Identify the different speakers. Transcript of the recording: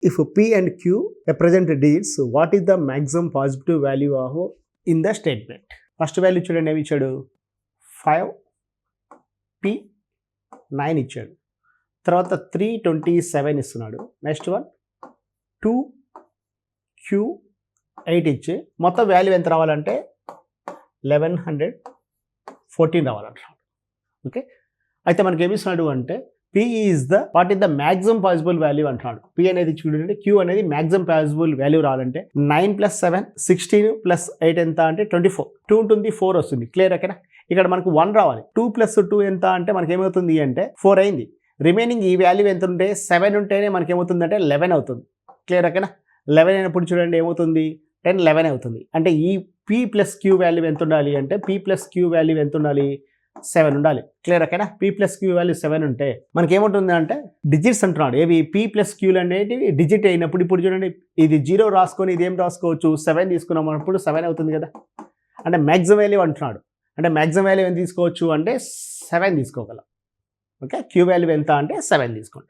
Speaker 1: If P and Q represent digits, what is the maximum positive value of in the statement? First value చూడండి, ఏమి ఇచ్చాడు? 5, P 9 ఇచ్చాడు. తర్వాత 327 ఇస్తున్నాడు. Next one 2, Q 8 ఇచ్చి మొత్తం వాల్యూ ఎంత రావాలంటే 1114 రావాలంటున్నాడు. ఓకే, అయితే మనకి ఏమి ఇస్తున్నాడు అంటే P is the what is the maximum possible value అంటున్నాడు. P అనేది చూడండి, Q అనేది మ్యాక్సిమం పాసిబుల్ వాల్యూ రావాలంటే 9 + 7 16 + 8 ఎంత అంటే 24. 2 ఉంటుంది, 4 వస్తుంది. క్లియర్ ఓకేనా? ఇక్కడ మనకు 1 రావాలి. 2 + 2 ఎంత అంటే మనకి ఏమవుతుంది అంటే 4 అయింది. రిమైనింగ్ ఈ వాల్యూ ఎంత ఉంటే 7 ఉంటేనే మనకి ఏమవుతుందంటే 11 అవుతుంది. క్లియర్ ఓకేనా? 11 అయినప్పుడు చూడండి ఏమవుతుంది, 10 11 అవుతుంది. అంటే ఈ P + Q వాల్యూ ఎంత ఉండాలి అంటే P + Q వాల్యూ ఎంత ఉండాలి? 7 ఉండాలి. క్లియర్ ఓకేనా? P + Q వాల్యూ 7 ఉంటే మనకి ఏముంటుంది అంటే డిజిట్స్ అంటున్నాడు. ఏవి? P + Q అనేటివి డిజిట్ అయినప్పుడు ఇప్పుడు చూడండి, ఇది 0 రాసుకొని ఇది ఏం రాసుకోవచ్చు, 7 తీసుకున్నాం అన్నప్పుడు 7 అవుతుంది కదా. అంటే మ్యాక్సిమం వాల్యూ అంటున్నాడు. అంటే మ్యాక్సిమం వాల్యూ ఎంత తీసుకోవచ్చు అంటే 7 తీసుకోగలం. ఓకే, Q వాల్యూ ఎంత అంటే 7 తీసుకోండి.